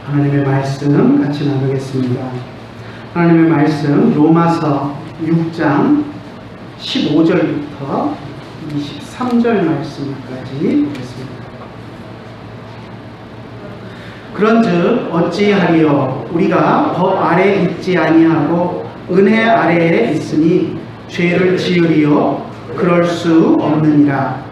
하나님의 말씀 같이 나누겠습니다. 하나님의 말씀 로마서 6장 15절부터 23절 말씀까지 보겠습니다. 그런즉 어찌하리요 우리가 법 아래 있지 아니하고 은혜 아래에 있으니 죄를 지으리요 그럴 수 없느니라.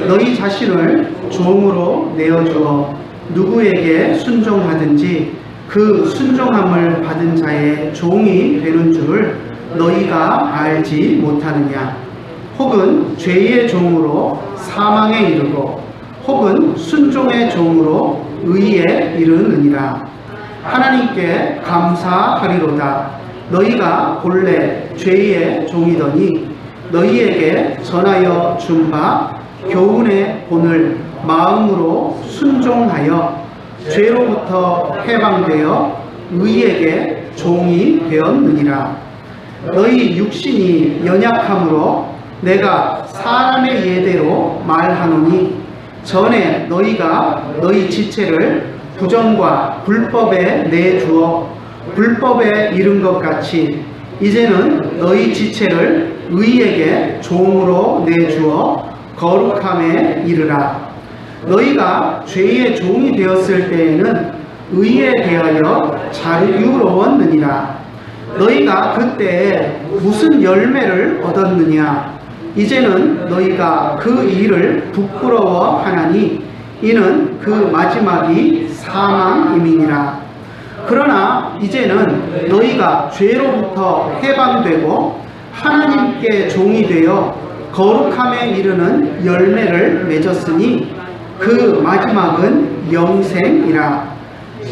너희 자신을 종으로 내어주어 누구에게 순종하든지 그 순종함을 받은 자의 종이 되는 줄 너희가 알지 못하느냐. 혹은 죄의 종으로 사망에 이르고 혹은 순종의 종으로 의에 이르느니라. 하나님께 감사하리로다. 너희가 본래 죄의 종이더니 너희에게 전하여 준 바 교훈의 본을 마음으로 순종하여 죄로부터 해방되어 의에게 종이 되었느니라. 너희 육신이 연약함으로 내가 사람의 예대로 말하노니 전에 너희가 너희 지체를 부정과 불법에 내주어 불법에 이른 것 같이 이제는 너희 지체를 의에게 종으로 내주어 거룩함에 이르라. 너희가 죄의 종이 되었을 때에는 의에 대하여 자유로웠느니라. 너희가 그때 무슨 열매를 얻었느냐. 이제는 너희가 그 일을 부끄러워하나니 이는 그 마지막이 사망임이니라. 그러나 이제는 너희가 죄로부터 해방되고 하나님께 종이 되어 거룩함에 이르는 열매를 맺었으니 그 마지막은 영생이라.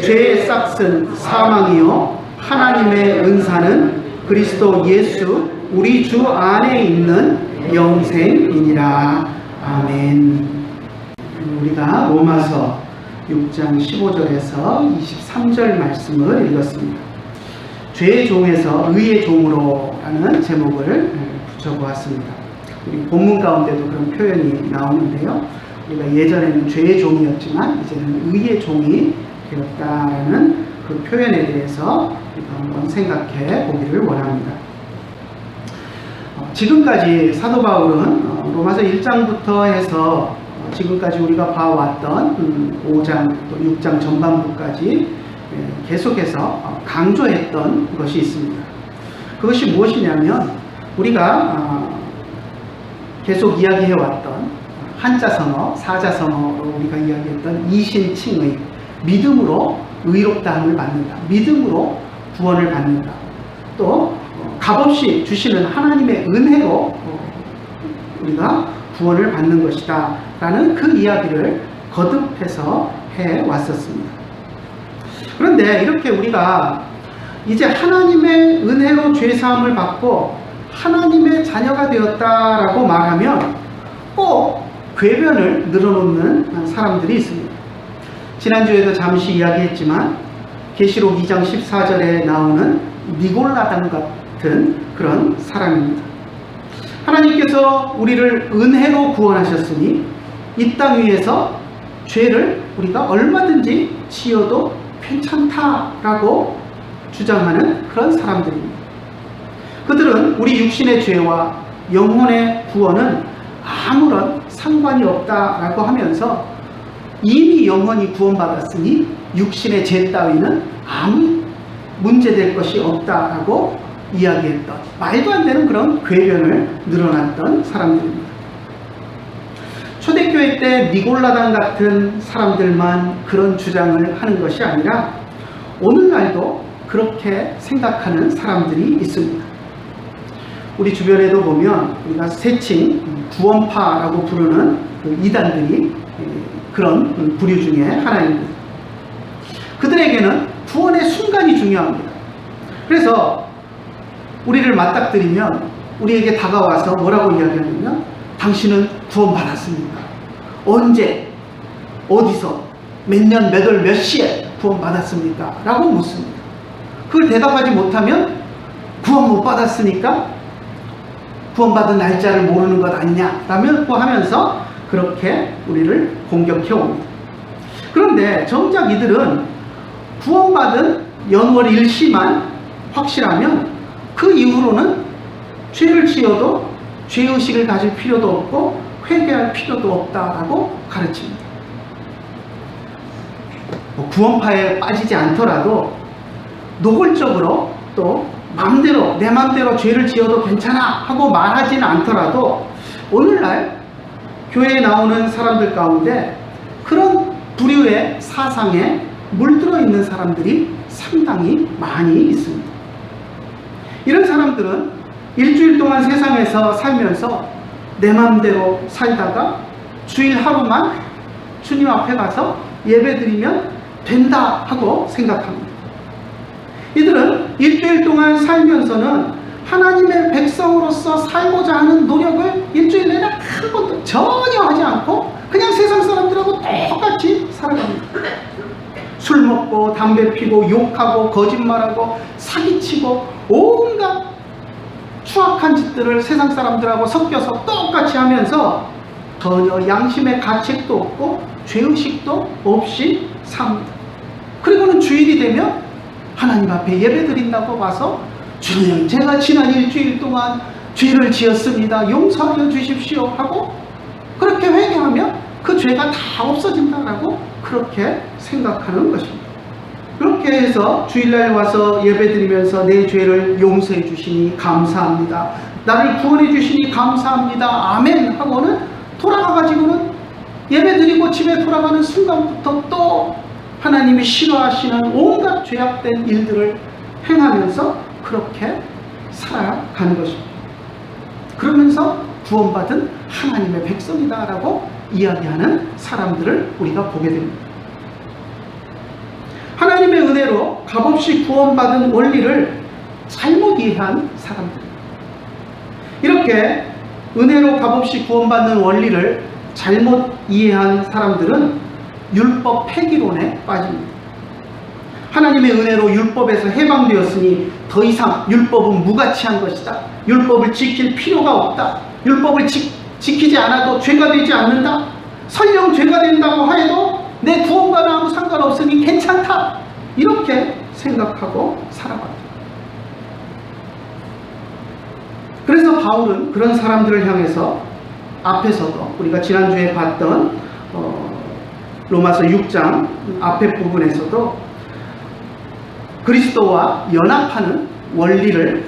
죄의 싹은 사망이요 하나님의 은사는 그리스도 예수 우리 주 안에 있는 영생이니라. 아멘. 우리가 로마서 6장 15절에서 23절 말씀을 읽었습니다. 죄의 종에서 의의 종으로 라는 제목을 붙여보았습니다. 우리 본문 가운데도 그런 표현이 나오는데요. 우리가 예전에는 죄의 종이었지만 이제는 의의 종이 되었다라는 그 표현에 대해서 한번 생각해 보기를 원합니다. 지금까지 사도 바울은 로마서 1장부터 해서 지금까지 우리가 봐왔던 5장 또 6장 전반부까지 계속해서 강조했던 것이 있습니다. 그것이 무엇이냐면 우리가 계속 이야기해왔던 한자성어, 사자성어로 우리가 이야기했던 이신칭의 믿음으로 의롭다함을 받는다. 믿음으로 구원을 받는다. 또 값없이 주시는 하나님의 은혜로 우리가 구원을 받는 것이다 라는 그 이야기를 거듭해서 해왔었습니다. 그런데 이렇게 우리가 이제 하나님의 은혜로 죄사함을 받고 하나님의 자녀가 되었다라고 말하면 꼭 궤변을 늘어놓는 사람들이 있습니다. 지난주에도 잠시 이야기했지만 계시록 2장 14절에 나오는 니골라당 같은 그런 사람입니다. 하나님께서 우리를 은혜로 구원하셨으니 이 땅 위에서 죄를 우리가 얼마든지 지어도 괜찮다라고 주장하는 그런 사람들입니다. 그들은 우리 육신의 죄와 영혼의 구원은 아무런 상관이 없다라고 하면서 이미 영혼이 구원받았으니 육신의 죄 따위는 아무 문제될 것이 없다라고 이야기했던 말도 안 되는 그런 궤변을 늘어났던 사람들입니다. 초대교회 때 니골라당 같은 사람들만 그런 주장을 하는 것이 아니라 오늘날도 그렇게 생각하는 사람들이 있습니다. 우리 주변에도 보면 우리가 세칭 구원파라고 부르는 그 이단들이 그런 부류 중에 하나입니다. 그들에게는 구원의 순간이 중요합니다. 그래서 우리를 맞닥뜨리면 우리에게 다가와서 뭐라고 이야기하냐면 당신은 구원받았습니까? 언제? 어디서? 몇 년, 몇 월, 몇 시에 구원받았습니까? 라고 묻습니다. 그걸 대답하지 못하면 구원 못 받았으니까 구원받은 날짜를 모르는 것 아니냐라고 하면서 그렇게 우리를 공격해 옵니다. 그런데 정작 이들은 구원받은 연월 일시만 확실하면 그 이후로는 죄를 지어도 죄의식을 가질 필요도 없고 회개할 필요도 없다라고 가르칩니다. 구원파에 빠지지 않더라도 노골적으로 또 마음대로 내 마음대로 죄를 지어도 괜찮아 하고 말하지는 않더라도 오늘날 교회에 나오는 사람들 가운데 그런 부류의 사상에 물들어 있는 사람들이 상당히 많이 있습니다. 이런 사람들은 일주일 동안 세상에서 살면서 내 마음대로 살다가 주일 하루만 주님 앞에 가서 예배드리면 된다 하고 생각합니다. 이들은 일주일 동안 살면서는 하나님의 백성으로서 살고자 하는 노력을 일주일 내내 한 번도 전혀 하지 않고 그냥 세상 사람들하고 똑같이 살아갑니다. 술 먹고 담배 피고 욕하고 거짓말하고 사기치고 온갖 추악한 짓들을 세상 사람들하고 섞여서 똑같이 하면서 전혀 양심의 가책도 없고 죄의식도 없이 삽니다. 그리고는 주일이 되면 하나님 앞에 예배드린다고 와서 주님, 제가 지난 일주일 동안 죄를 지었습니다. 용서하여 주십시오 하고 그렇게 회개하면 그 죄가 다 없어진다라고 그렇게 생각하는 것입니다. 그렇게 해서 주일날 와서 예배드리면서 내 죄를 용서해 주시니 감사합니다. 나를 구원해 주시니 감사합니다. 아멘 하고는 돌아가가지고는 예배드리고 집에 돌아가는 순간부터 또 하나님이 싫어하시는 온갖 죄악된 일들을 행하면서 그렇게 살아가는 것입니다. 그러면서 구원받은 하나님의 백성이다라고 이야기하는 사람들을 우리가 보게 됩니다. 하나님의 은혜로 값없이 구원받은 원리를 잘못 이해한 사람들, 이렇게 은혜로 값없이 구원받는 원리를 잘못 이해한 사람들은 율법 폐기론에 빠집니다. 하나님의 은혜로 율법에서 해방되었으니 더 이상 율법은 무가치한 것이다. 율법을 지킬 필요가 없다. 율법을 지키지 않아도 죄가 되지 않는다. 설령 죄가 된다고 해도 내 구원과는 아무 상관없으니 괜찮다. 이렇게 생각하고 살아갑니다. 그래서 바울은 그런 사람들을 향해서 앞에서도 우리가 지난주에 봤던 로마서 6장 앞에 부분에서도 그리스도와 연합하는 원리를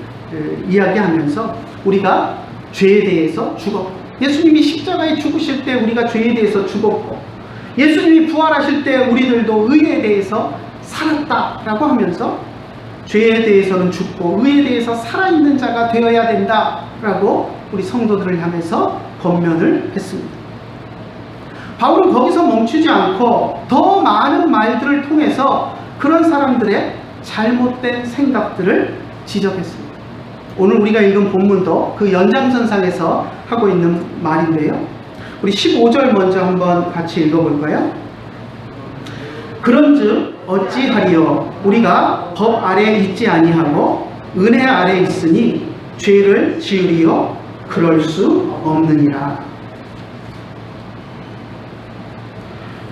이야기하면서 우리가 죄에 대해서 죽었고, 예수님이 십자가에 죽으실 때 우리가 죄에 대해서 죽었고, 예수님이 부활하실 때 우리들도 의에 대해서 살았다라고 하면서 죄에 대해서는 죽고 의에 대해서 살아있는 자가 되어야 된다라고 우리 성도들을 향해서 권면을 했습니다. 바울은 거기서 멈추지 않고 더 많은 말들을 통해서 그런 사람들의 잘못된 생각들을 지적했습니다. 오늘 우리가 읽은 본문도 그 연장선상에서 하고 있는 말인데요. 우리 15절 먼저 한번 같이 읽어볼까요? 그런즉 어찌하리요? 우리가 법 아래 있지 아니하고 은혜 아래 있으니 죄를 지으리요? 그럴 수 없느니라.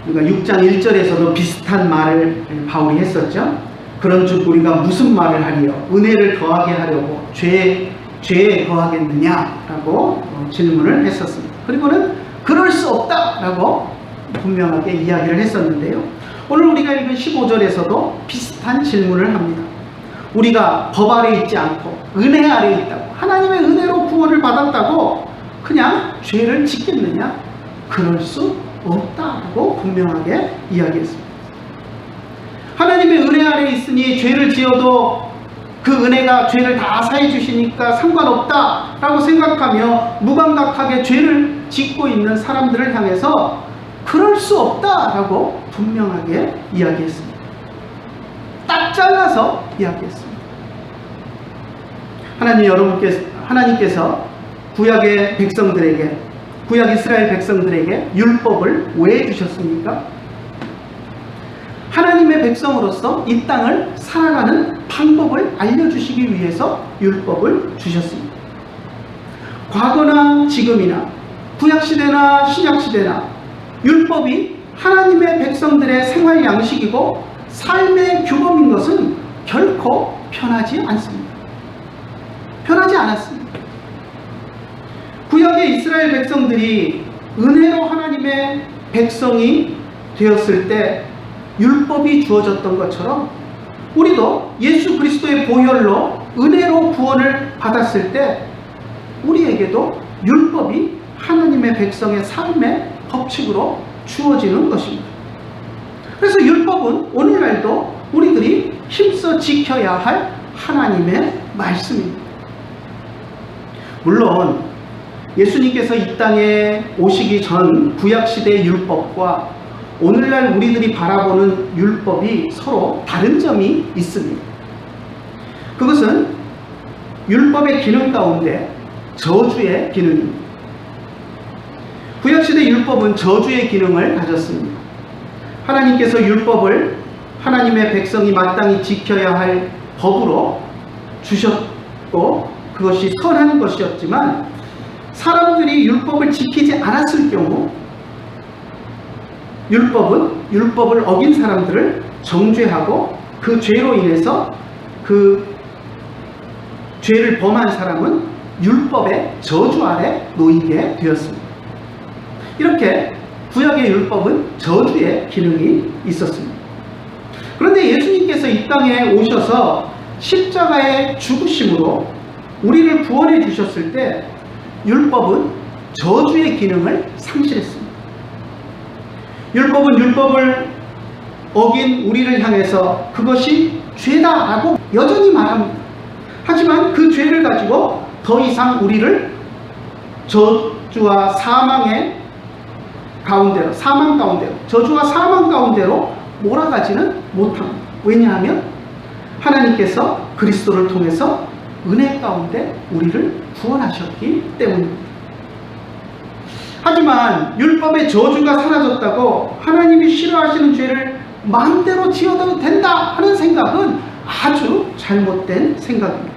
우리가 6장 1절에서도 비슷한 말을 바울이 했었죠. 그런즉 우리가 무슨 말을 하리요? 은혜를 더하게 하려고 죄에 더하겠느냐라고 질문을 했었습니다. 그리고는 그럴 수 없다라고 분명하게 이야기를 했었는데요. 오늘 우리가 읽은 15절에서도 비슷한 질문을 합니다. 우리가 법 아래 있지 않고 은혜 아래 있다고, 하나님의 은혜로 구원을 받았다고 그냥 죄를 짓겠느냐? 그럴 수 없다라고 분명하게 이야기했습니다. 하나님의 은혜 아래 있으니 죄를 지어도 그 은혜가 죄를 다 사해 주시니까 상관없다라고 생각하며 무감각하게 죄를 짓고 있는 사람들을 향해서 그럴 수 없다라고 분명하게 이야기했습니다. 딱 잘라서 이야기했습니다. 하나님께서 구약의 백성들에게, 구약 이스라엘 백성들에게 율법을 왜 주셨습니까? 하나님의 백성으로서 이 땅을 살아가는 방법을 알려주시기 위해서 율법을 주셨습니다. 과거나 지금이나 구약시대나 신약시대나 율법이 하나님의 백성들의 생활 양식이고 삶의 규범인 것은 결코 편하지 않습니다. 편하지 않았습니다. 구약의 이스라엘 백성들이 은혜로 하나님의 백성이 되었을 때 율법이 주어졌던 것처럼 우리도 예수 그리스도의 보혈로 은혜로 구원을 받았을 때 우리에게도 율법이 하나님의 백성의 삶의 법칙으로 주어지는 것입니다. 그래서 율법은 오늘날도 우리들이 힘써 지켜야 할 하나님의 말씀입니다. 물론 예수님께서 이 땅에 오시기 전 구약시대의 율법과 오늘날 우리들이 바라보는 율법이 서로 다른 점이 있습니다. 그것은 율법의 기능 가운데 저주의 기능입니다. 구약시대 율법은 저주의 기능을 가졌습니다. 하나님께서 율법을 하나님의 백성이 마땅히 지켜야 할 법으로 주셨고 그것이 선한 것이었지만 사람들이 율법을 지키지 않았을 경우 율법을 어긴 사람들을 정죄하고 그 죄로 인해서 그 죄를 범한 사람은 율법의 저주 아래 놓이게 되었습니다. 이렇게 구약의 율법은 저주의 기능이 있었습니다. 그런데 예수님께서 이 땅에 오셔서 십자가의 죽으심으로 우리를 구원해 주셨을 때 율법은 저주의 기능을 상실했습니다. 율법은 율법을 어긴 우리를 향해서 그것이 죄다라고 여전히 말합니다. 하지만 그 죄를 가지고 더 이상 우리를 저주와 사망의 가운데로, 저주와 사망 가운데로 몰아가지는 못합니다. 왜냐하면 하나님께서 그리스도를 통해서 은혜 가운데 우리를 구원하셨기 때문입니다. 하지만 율법의 저주가 사라졌다고 하나님이 싫어하시는 죄를 마음대로 지어도 된다 하는 생각은 아주 잘못된 생각입니다.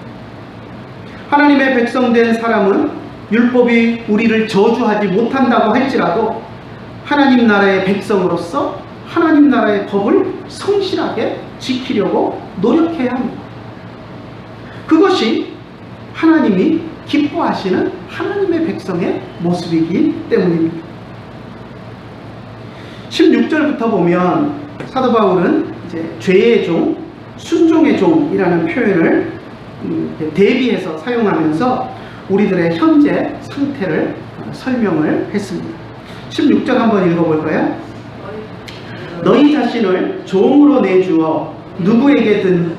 하나님의 백성된 사람은 율법이 우리를 저주하지 못한다고 할지라도 하나님 나라의 백성으로서 하나님 나라의 법을 성실하게 지키려고 노력해야 합니다. 그것이 하나님이 기뻐하시는 하나님의 백성의 모습이기 때문입니다. 16절부터 보면 사도 바울은 이제 죄의 종, 순종의 종이라는 표현을 대비해서 사용하면서 우리들의 현재 상태를 설명을 했습니다. 16절 한번 읽어볼까요? 너희 자신을 종으로 내주어 누구에게든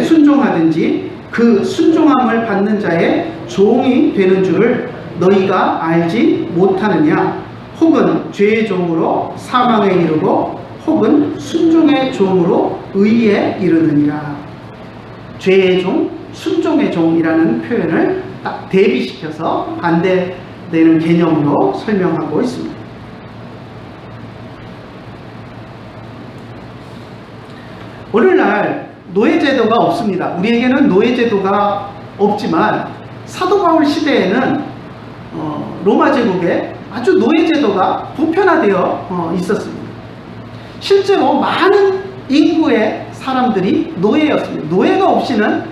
순종하든지 그 순종함을 받는 자의 종이 되는 줄을 너희가 알지 못하느냐? 혹은 죄의 종으로 사망에 이르고 혹은 순종의 종으로 의에 이르느니라. 죄의 종, 순종의 종이라는 표현을 딱 대비시켜서 반대되는 개념으로 설명하고 있습니다. 오늘날 노예제도가 없습니다. 우리에게는 노예제도가 없지만 사도 바울 시대에는 로마 제국에 아주 노예제도가 보편화되어 있었습니다. 실제로 많은 인구의 사람들이 노예였습니다. 노예가 없이는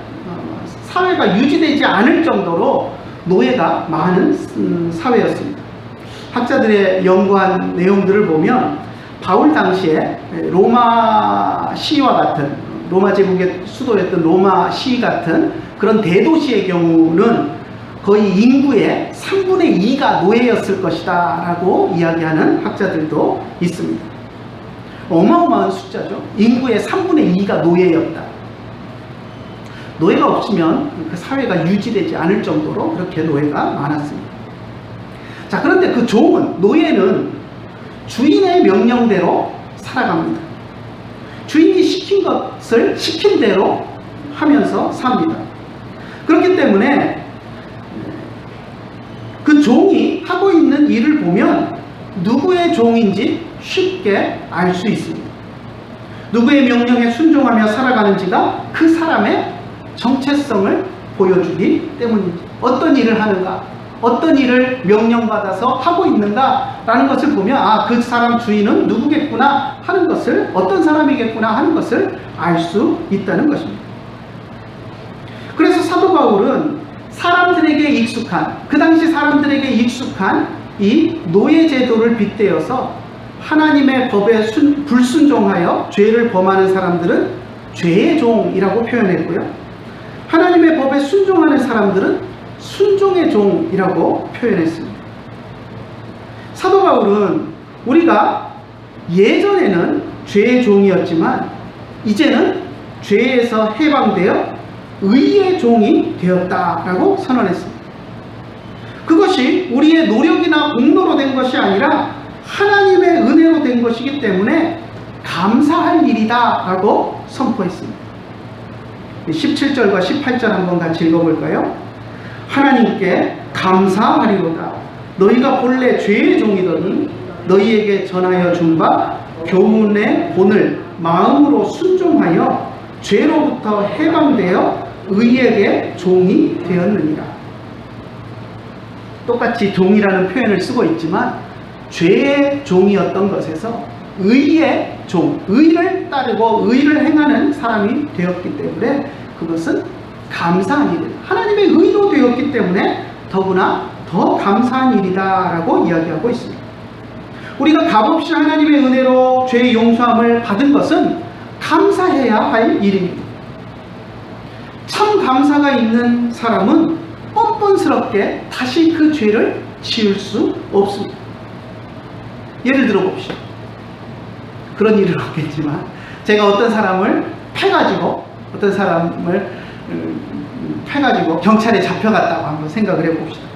사회가 유지되지 않을 정도로 노예가 많은 사회였습니다. 학자들의 연구한 내용들을 보면 바울 당시에 로마 시와 같은, 로마 제국의 수도였던 로마 시 같은 그런 대도시의 경우는 거의 인구의 3분의 2가 노예였을 것이다 라고 이야기하는 학자들도 있습니다. 어마어마한 숫자죠. 인구의 3분의 2가 노예였다. 노예가 없으면 그 사회가 유지되지 않을 정도로 그렇게 노예가 많았습니다. 자, 그런데 그 종은, 노예는 주인의 명령대로 살아갑니다. 주인이 시킨 것을 시킨 대로 하면서 삽니다. 그렇기 때문에 그 종이 하고 있는 일을 보면 누구의 종인지 쉽게 알 수 있습니다. 누구의 명령에 순종하며 살아가는지가 그 사람의 정체성을 보여주기 때문입니다. 어떤 일을 하는가, 어떤 일을 명령받아서 하고 있는가라는 것을 보면 아, 그 사람 주인은 누구겠구나 하는 것을, 어떤 사람이겠구나 하는 것을 알 수 있다는 것입니다. 그래서 사도 바울은 사람들에게 익숙한, 그 당시 사람들에게 익숙한 이 노예 제도를 빗대어서 하나님의 법에 불순종하여 죄를 범하는 사람들은 죄의 종이라고 표현했고요, 하나님의 법에 순종하는 사람들은 순종의 종이라고 표현했습니다. 사도 바울은 우리가 예전에는 죄의 종이었지만 이제는 죄에서 해방되어 의의 종이 되었다라고 선언했습니다. 그것이 우리의 노력이나 공로로 된 것이 아니라 하나님의 은혜로 된 것이기 때문에 감사할 일이다 라고 선포했습니다. 17절과 18절 한번 같이 읽어볼까요? 하나님께 감사하리로다. 너희가 본래 죄의 종이더니 너희에게 전하여 준 바 교훈의 본을 마음으로 순종하여 죄로부터 해방되어 의에게 종이 되었느니라. 똑같이 종이라는 표현을 쓰고 있지만 죄의 종이었던 것에서 의의 종, 의를 따르고 의를 행하는 사람이 되었기 때문에 그것은 감사한 일, 하나님의 의로 되었기 때문에 더구나 더 감사한 일이다 라고 이야기하고 있습니다. 우리가 값없이 하나님의 은혜로 죄의 용서함을 받은 것은 감사해야 할 일입니다. 참 감사가 있는 사람은 뻔뻔스럽게 다시 그 죄를 지을 수 없습니다. 예를 들어 봅시다. 그런 일은 없겠지만 제가 어떤 사람을 패가지고 경찰에 잡혀갔다고 한번 생각을 해봅시다.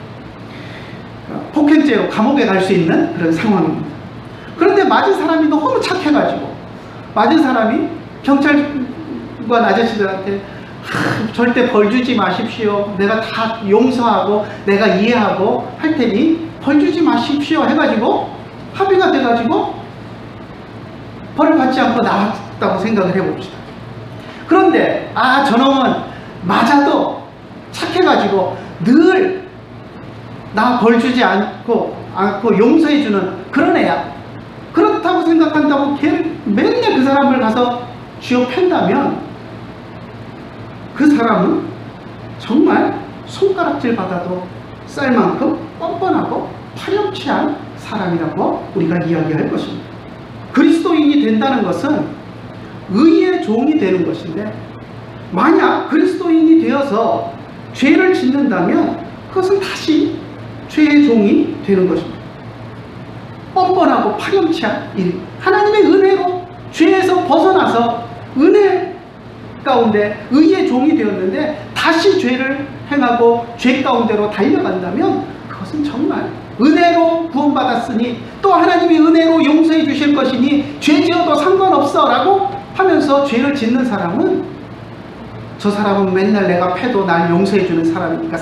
폭행죄로 감옥에 갈 수 있는 그런 상황입니다. 그런데 맞은 사람이 너무 착해가지고 맞은 사람이 경찰관 아저씨들한테 절대 벌 주지 마십시오, 내가 다 용서하고 내가 이해하고 할 테니 벌 주지 마십시오 해가지고 합의가 돼가지고 벌을 받지 않고 나왔다고 생각을 해봅시다. 그런데 저놈은 맞아도 착해가지고 늘 나 벌 주지 않고 용서해주는 그런 애야, 그렇다고 생각한다고 걔를 맨날 그 사람을 가서 쥐어 팬다면 그 사람은 정말 손가락질 받아도 쌀 만큼 뻔뻔하고 파렴치한 사람이라고 우리가 이야기할 것입니다. 그리스도인이 된다는 것은 의의 종이 되는 것인데, 만약 그리스도인이 되어서 죄를 짓는다면 그것은 다시 죄의 종이 되는 것입니다. 뻔뻔하고 파렴치한 일, 하나님의 은혜로 죄에서 벗어나서 은혜 가운데 의의 종이 되었는데 다시 죄를 행하고 죄 가운데로 달려간다면 그것은 정말 은혜로 구원받았으니 또 하나님이 은혜로 용서해 주실 것이니 죄 지어도 상관없어 라고 하면서 죄를 짓는 사람은, 저 사람은 맨날 내가 패도 날 용서해 주는 사람이니까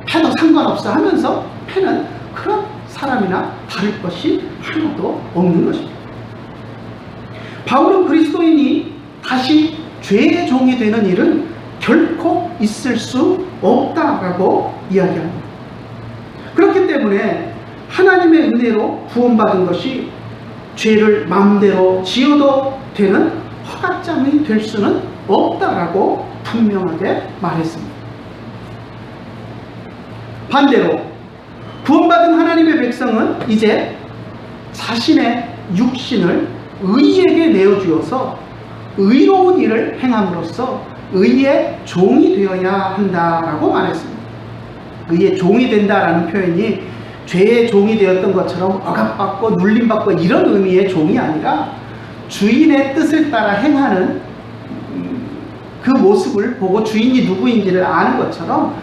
패도 상관없어 하면서 패는 그런 사람이나 다를 것이 하나도 없는 것입니다. 바울은 그리스도인이 다시 죄의 종이 되는 일은 결코 있을 수 없다라고 이야기합니다. 그렇기 때문에 하나님의 은혜로 구원받은 것이 죄를 마음대로 지어도 되는 허가장이 될 수는 없다라고 분명하게 말했습니다. 반대로 구원받은 하나님의 백성은 이제 자신의 육신을 의에게 내어주어서 의로운 일을 행함으로써 의의 종이 되어야 한다라고 말했습니다. 의의 종이 된다라는 표현이 죄의 종이 되었던 것처럼 억압받고 눌림받고 이런 의미의 종이 아니라 주인의 뜻을 따라 행하는 그 모습을 보고 주인이 누구인지를 아는 것처럼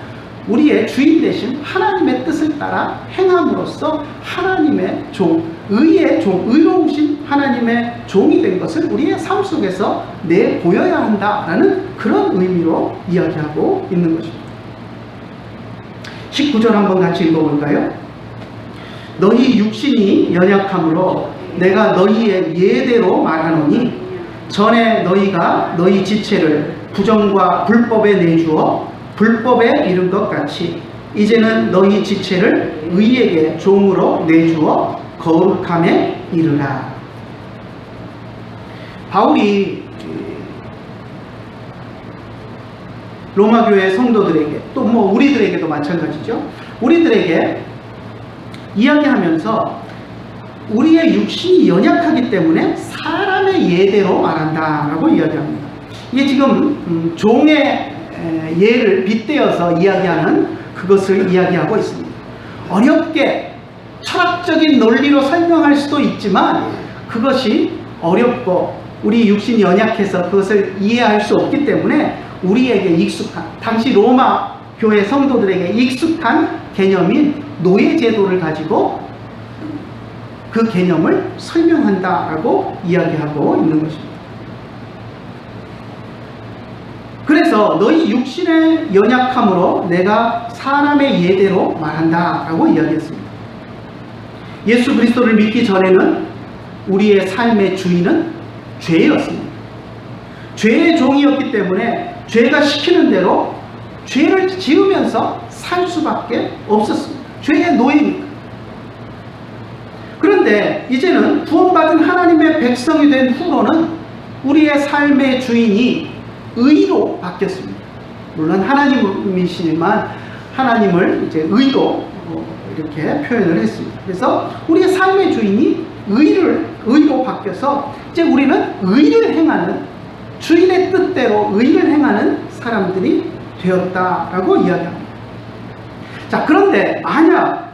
우리의 주인 대신 하나님의 뜻을 따라 행함으로써 하나님의 종, 의의 종, 의로우신 하나님의 종이 된 것을 우리의 삶 속에서 내보여야 한다라는 그런 의미로 이야기하고 있는 것입니다. 19절 한번 같이 읽어볼까요? 너희 육신이 연약함으로 내가 너희의 예대로 말하노니 전에 너희가 너희 지체를 부정과 불법에 내주어 불법에 이른 것 같이 이제는 너희 지체를 의에게 종으로 내주어 거룩함에 이르라. 바울이 로마교회 성도들에게 또 뭐 우리들에게도 마찬가지죠. 우리들에게 이야기하면서 우리의 육신이 연약하기 때문에 사람의 예대로 말한다라고 이야기합니다. 이게 지금 종의 예를 빗대어서 이야기하는 그것을 이야기하고 있습니다. 어렵게 철학적인 논리로 설명할 수도 있지만 그것이 어렵고 우리 육신이 연약해서 그것을 이해할 수 없기 때문에 우리에게 익숙한, 당시 로마 교회 성도들에게 익숙한 개념인 노예 제도를 가지고 그 개념을 설명한다라고 이야기하고 있는 것입니다. 그래서 너희 육신의 연약함으로 내가 사람의 예대로 말한다라고 이야기했습니다. 예수 그리스도를 믿기 전에는 우리의 삶의 주인은 죄였습니다. 죄의 종이었기 때문에 죄가 시키는 대로 죄를 지으면서 살 수밖에 없었습니다. 죄의 노예니까. 그런데 이제는 구원받은 하나님의 백성이 된 후로는 우리의 삶의 주인이 의로 바뀌었습니다. 물론 하나님이시지만 하나님을 이제 의로 이렇게 표현을 했습니다. 그래서 우리의 삶의 주인이 의로 바뀌어서 이제 우리는 의를 행하는, 주인의 뜻대로 의를 행하는 사람들이 되었다라고 이야기합니다. 자, 그런데 만약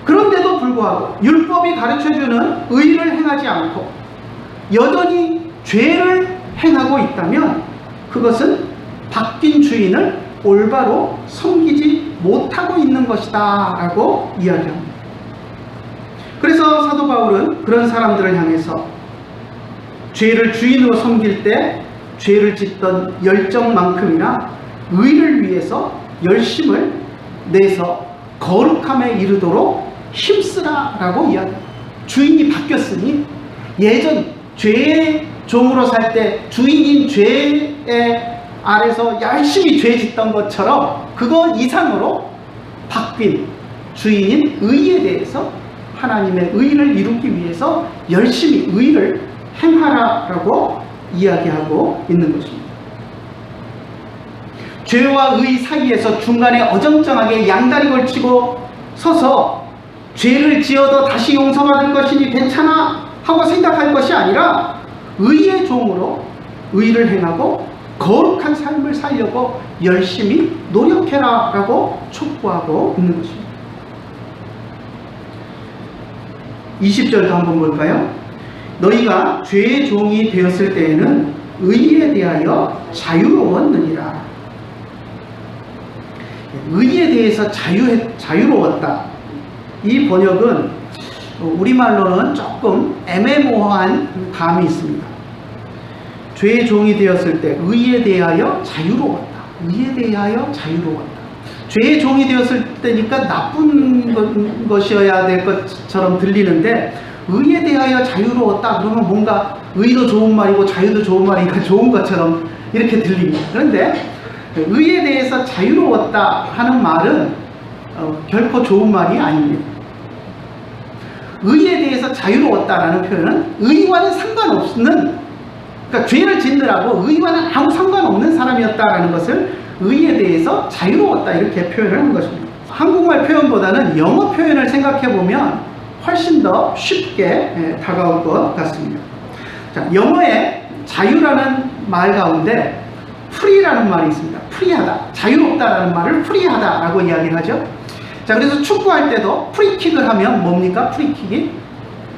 그런데도 불구하고 율법이 가르쳐주는 의를 행하지 않고 여전히 죄를 행하고 있다면 그것은 바뀐 주인을 올바로 섬기지 못하고 있는 것이다 라고 이야기합니다. 그래서 사도 바울은 그런 사람들을 향해서 죄를 주인으로 섬길 때 죄를 짓던 열정만큼이나 의를 위해서 열심을 내서 거룩함에 이르도록 힘쓰라 라고 이야기합니다. 주인이 바뀌었으니 예전 죄의 종으로 살 때 주인인 죄의 아래서 열심히 죄 짓던 것처럼 그거 이상으로 바뀐 주인인 의에 대해서 하나님의 의를 이루기 위해서 열심히 의를 행하라라고 이야기하고 있는 것입니다. 죄와 의 사이에서 중간에 어정쩡하게 양다리 걸치고 서서 죄를 지어도 다시 용서받을 것이니 괜찮아 하고 생각할 것이 아니라 의의 종으로 의를 행하고 거룩한 삶을 살려고 열심히 노력해라 라고 촉구하고 있는 것입니다. 20절도 한번 볼까요? 너희가 죄의 종이 되었을 때에는 의에 대하여 자유로웠느니라. 의에 대해서 자유로웠다. 이 번역은 우리말로는 조금 애매모호한 감이 있습니다. 죄의 종이 되었을 때 의에 대하여 자유로웠다. 의에 대하여 자유로웠다. 죄의 종이 되었을 때니까 나쁜 것이어야 될 것처럼 들리는데 의에 대하여 자유로웠다 그러면 뭔가 의도 좋은 말이고 자유도 좋은 말이니까 좋은 것처럼 이렇게 들립니다. 그런데 의에 대해서 자유로웠다 하는 말은 결코 좋은 말이 아닙니다. 의에 대해서 자유로웠다라는 표현은 의와는 상관없는, 그러니까 죄를 짓느라고 의와는 아무 상관없는 사람이었다라는 것을 의에 대해서 자유로웠다 이렇게 표현을 한 것입니다. 한국말 표현보다는 영어 표현을 생각해 보면 훨씬 더 쉽게 다가올 것 같습니다. 자, 영어에 자유라는 말 가운데 free라는 말이 있습니다. free하다, 자유롭다라는 말을 free하다라고 이야기를 하죠. 자, 그래서 축구할 때도 프리킥을 하면 뭡니까? 프리킥이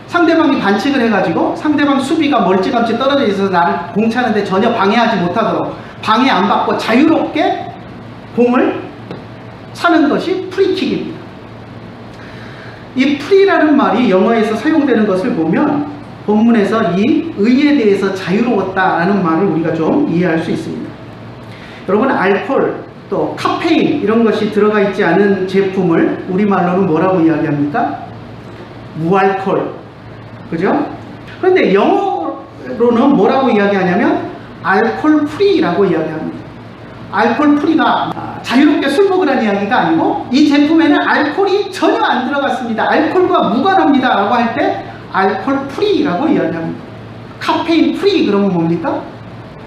상대방이 반칙을 해가지고 상대방 수비가 멀찌감치 떨어져 있어서 나를 공 차는데 전혀 방해하지 못하도록 방해 안 받고 자유롭게 공을 차는 것이 프리킥입니다. 이 프리라는 말이 영어에서 사용되는 것을 보면 본문에서 이 의에 대해서 자유로웠다라는 말을 우리가 좀 이해할 수 있습니다. 여러분, 알코올 또 카페인 이런 것이 들어가 있지 않은 제품을 우리말로는 뭐라고 이야기합니까? 무알콜, 그죠? 그런데 영어로는 뭐라고 이야기하냐면 알코올 프리라고 이야기합니다. 알코올 프리가 자유롭게 술 먹으라는 이야기가 아니고 이 제품에는 알코올이 전혀 안 들어갔습니다. 알코올과 무관합니다 라고 할 때 알코올 프리라고 이야기합니다. 카페인 프리 그러면 뭡니까?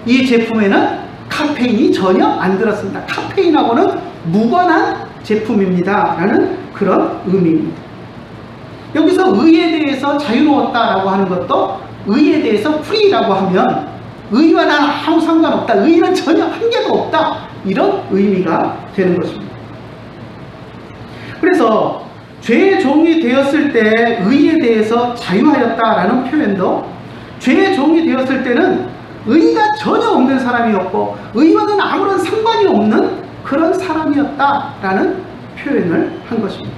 이 제품에는 카페인이 전혀 안 들었습니다. 카페인하고는 무관한 제품입니다 라는 그런 의미입니다. 여기서 의에 대해서 자유로웠다라고 하는 것도 의에 대해서 프리라고 하면 의와 나는 아무 상관없다. 의는 전혀 한계도 없다. 이런 의미가 되는 것입니다. 그래서 죄의 종이 되었을 때 의에 대해서 자유하였다라는 표현도 죄의 종이 되었을 때는 의가 전혀 없는 사람이었고 의와는 아무런 상관이 없는 그런 사람이었다라는 표현을 한 것입니다.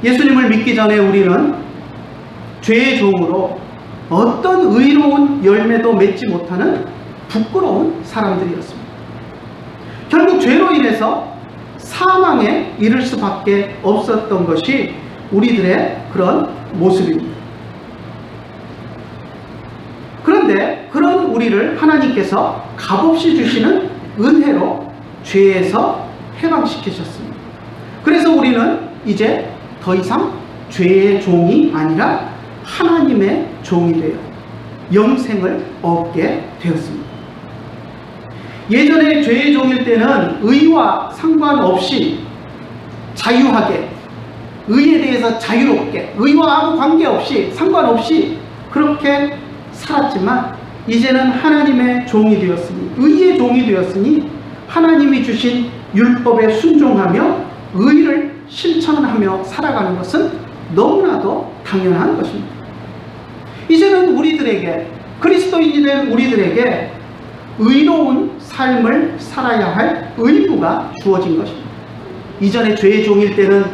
예수님을 믿기 전에 우리는 죄의 종으로 어떤 의로운 열매도 맺지 못하는 부끄러운 사람들이었습니다. 결국 죄로 인해서 사망에 이를 수밖에 없었던 것이 우리들의 그런 모습입니다. 그런데 그런 우리를 하나님께서 값없이 주시는 은혜로 죄에서 해방시키셨습니다. 그래서 우리는 이제 더 이상 죄의 종이 아니라 하나님의 종이 되어 영생을 얻게 되었습니다. 예전에 죄의 종일 때는 의와 상관없이 자유하게, 의에 대해서 자유롭게, 의와 아무 관계없이 상관없이 그렇게 살았지만 이제는 하나님의 종이 되었으니, 의의 종이 되었으니 하나님이 주신 율법에 순종하며 의를 실천하며 살아가는 것은 너무나도 당연한 것입니다. 이제는 우리들에게, 그리스도인이 된 우리들에게 의로운 삶을 살아야 할 의무가 주어진 것입니다. 이전에 죄의 종일 때는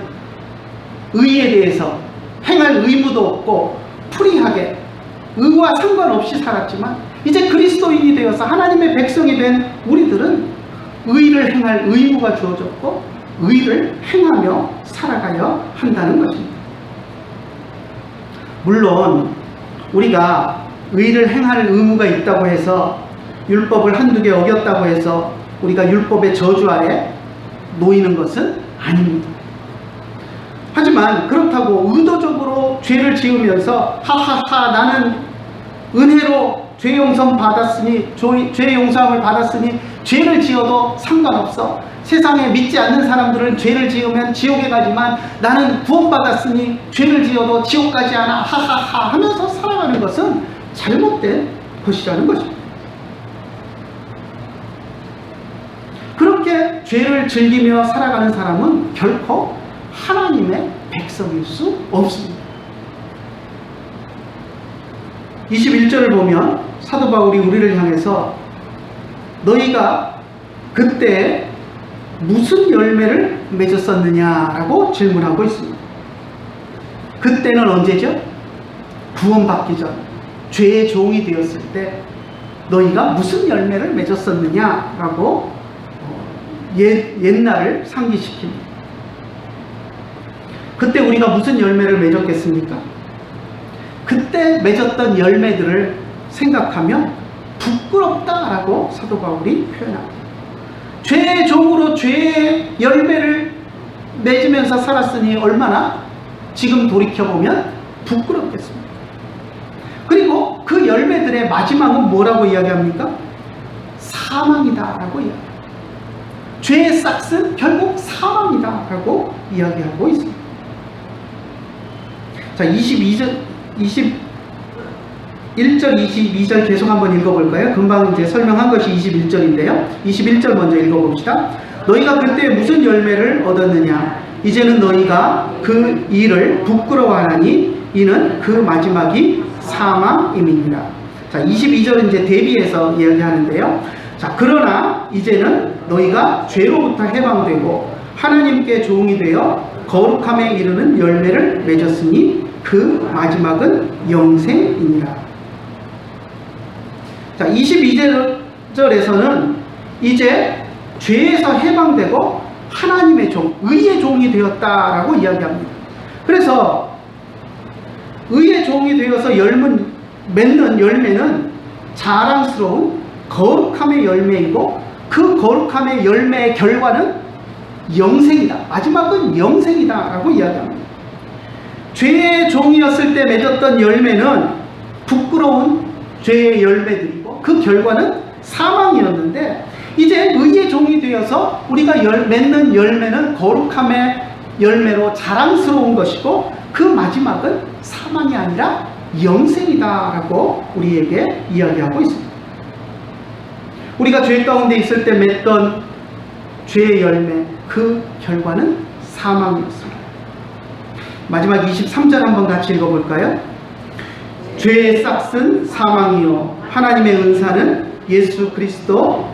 의에 대해서 행할 의무도 없고 프리하게 의와 상관없이 살았지만 이제 그리스도인이 되어서 하나님의 백성이 된 우리들은 의를 행할 의무가 주어졌고 의를 행하며 살아가야 한다는 것입니다. 물론 우리가 의를 행할 의무가 있다고 해서 율법을 한두 개 어겼다고 해서 우리가 율법의 저주 아래 놓이는 것은 아닙니다. 하지만 그렇다고 의도적으로 죄를 지으면서 하하하 나는 은혜로 죄 용서 받았으니 죄 용서함을 받았으니 죄를 지어도 상관없어. 세상에 믿지 않는 사람들은 죄를 지으면 지옥에 가지만 나는 구원받았으니 죄를 지어도 지옥 가지 않아 하하하 하면서 살아가는 것은 잘못된 것이라는 것입니다. 그렇게 죄를 즐기며 살아가는 사람은 결코 하나님의 백성일 수 없습니다. 21절을 보면 사도 바울이 우리를 향해서 너희가 그때 무슨 열매를 맺었었느냐라고 질문하고 있습니다. 그때는 언제죠? 구원받기 전 죄의 종이 되었을 때 너희가 무슨 열매를 맺었었느냐라고 옛날을 상기시킵니다. 그때 우리가 무슨 열매를 맺었겠습니까? 그때 맺었던 열매들을 생각하면 부끄럽다라고 사도 바울이 표현합니다. 죄의 종으로 죄의 열매를 맺으면서 살았으니 얼마나 지금 돌이켜보면 부끄럽겠습니까? 그리고 그 열매들의 마지막은 뭐라고 이야기합니까? 사망이다라고 이야기합니다. 죄의 싹은 결국 사망이다라고 이야기하고 있습니다. 자, 21절, 22절 계속 한번 읽어볼까요? 금방 이제 설명한 것이 21절인데요. 21절 먼저 읽어봅시다. 너희가 그때 무슨 열매를 얻었느냐? 이제는 너희가 그 일을 부끄러워하나니 이는 그 마지막이 사망임이니라. 자, 22절은 이제 대비해서 이야기하는데요. 자, 그러나 이제는 너희가 죄로부터 해방되고 하나님께 종이 되어 거룩함에 이르는 열매를 맺었으니 그 마지막은 영생이니라. 자, 22절에서는 이제 죄에서 해방되고 하나님의 종, 의의 종이 되었다라고 이야기합니다. 그래서 의의 종이 되어서 맺는 열매는 자랑스러운 거룩함의 열매이고 그 거룩함의 열매의 결과는 영생이다. 마지막은 영생이다 라고 이야기합니다. 죄의 종이었을 때 맺었던 열매는 부끄러운 죄의 열매들이고 그 결과는 사망이었는데, 이제 의의 종이 되어서 우리가 맺는 열매는 거룩함의 열매로 자랑스러운 것이고 그 마지막은 사망이 아니라 영생이다 라고 우리에게 이야기하고 있습니다. 우리가 죄 가운데 있을 때 맺던 죄의 열매, 그 결과는 사망이었습니다. 마지막 23절 한번 같이 읽어볼까요? 죄의 싹은 사망이요 하나님의 은사는 예수 그리스도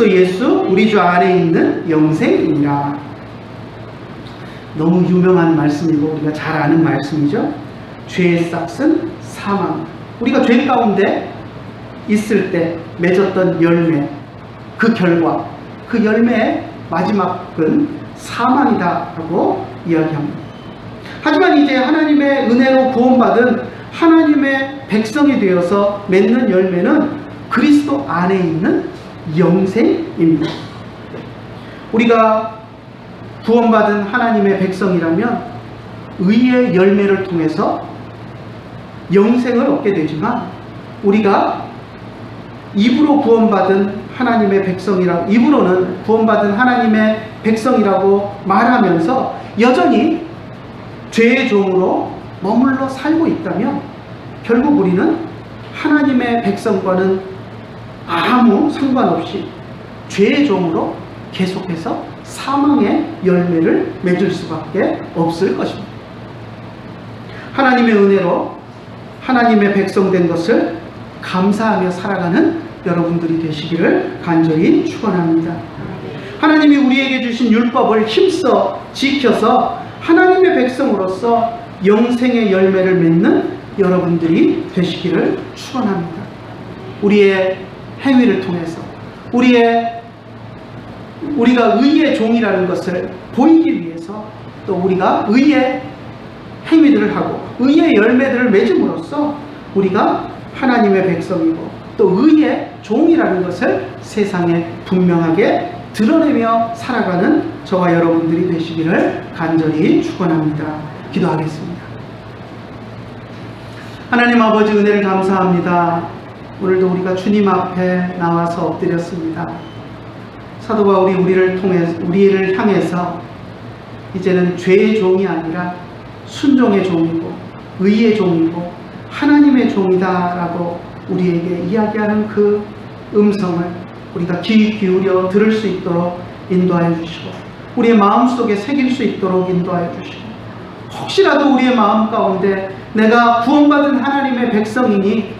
예수 우리 주 안에 있는 영생이니라. 너무 유명한 말씀이고 우리가 잘 아는 말씀이죠. 죄의 싹은 사망. 우리가 죄 가운데 있을 때 맺었던 열매, 그 결과, 그 열매의 마지막은 사망이다 라고 이야기합니다. 하지만 이제 하나님의 은혜로 구원받은 하나님의 백성이 되어서 맺는 열매는 그리스도 안에 있는 영생입니다. 우리가 구원받은 하나님의 백성이라면 의의 열매를 통해서 영생을 얻게 되지만, 우리가 입으로 구원받은 하나님의 백성이라고, 입으로는 구원받은 하나님의 백성이라고 말하면서 여전히 죄의 종으로 머물러 살고 있다면 결국 우리는 하나님의 백성과는 아무 상관없이 죄의 종으로 계속해서 사망의 열매를 맺을 수밖에 없을 것입니다. 하나님의 은혜로 하나님의 백성 된 것을 감사하며 살아가는 여러분들이 되시기를 간절히 축원합니다. 하나님이 우리에게 주신 율법을 힘써 지켜서 하나님의 백성으로서 영생의 열매를 맺는 여러분들이 되시기를 축원합니다. 우리의 행위를 통해서 우리가 의의 종이라는 것을 보이기 위해서, 또 우리가 의의 행위들을 하고 의의 열매들을 맺음으로써 우리가 하나님의 백성이고 또 의의 종이라는 것을 세상에 분명하게 드러내며 살아가는 저와 여러분들이 되시기를 간절히 축원합니다. 기도하겠습니다. 하나님 아버지, 은혜를 감사합니다. 오늘도 우리가 주님 앞에 나와서 엎드렸습니다. 사도 바울이 우리를 향해서 이제는 죄의 종이 아니라 순종의 종이고 의의 종이고 하나님의 종이다라고 우리에게 이야기하는 그 음성을 우리가 귀 기울여 들을 수 있도록 인도하여 주시고, 우리의 마음속에 새길 수 있도록 인도하여 주시고, 혹시라도 우리의 마음 가운데 내가 구원받은 하나님의 백성이니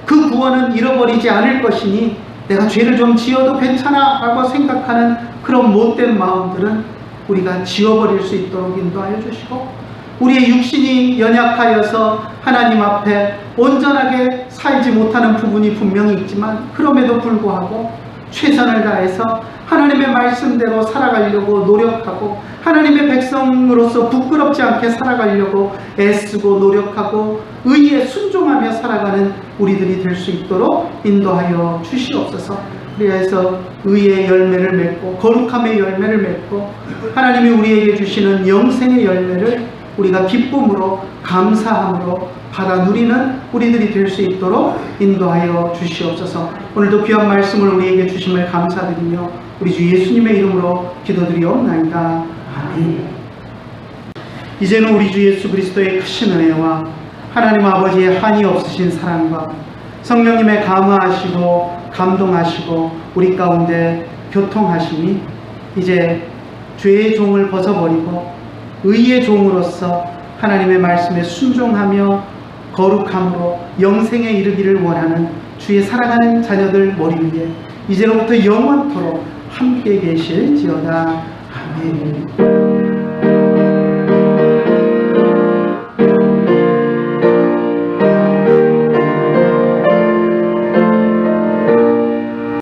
그 구원은 잃어버리지 않을 것이니 내가 죄를 좀 지어도 괜찮아 라고 생각하는 그런 못된 마음들은 우리가 지워버릴 수 있도록 인도하여 주시고, 우리의 육신이 연약하여서 하나님 앞에 온전하게 살지 못하는 부분이 분명히 있지만 그럼에도 불구하고 최선을 다해서 하나님의 말씀대로 살아가려고 노력하고 하나님의 백성으로서 부끄럽지 않게 살아가려고 애쓰고 노력하고 의에 순종하며 살아가는 우리들이 될 수 있도록 인도하여 주시옵소서. 그래서 의의 열매를 맺고 거룩함의 열매를 맺고 하나님이 우리에게 주시는 영생의 열매를 우리가 기쁨으로 감사함으로 받아 누리는 우리들이 될 수 있도록 인도하여 주시옵소서. 오늘도 귀한 말씀을 우리에게 주심을 감사드리며 우리 주 예수님의 이름으로 기도드리옵나이다. 아멘. 이제는 우리 주 예수 그리스도의 크신 은혜와 하나님 아버지의 한이 없으신 사랑과 성령님의 감화하시고 감동하시고 우리 가운데 교통하심이 이제 죄의 종을 벗어버리고 의의 종으로서 하나님의 말씀에 순종하며 거룩함으로 영생에 이르기를 원하는 주의 사랑하는 자녀들 머리 위에 이제로부터 영원토록 함께 계실지어다. 아멘.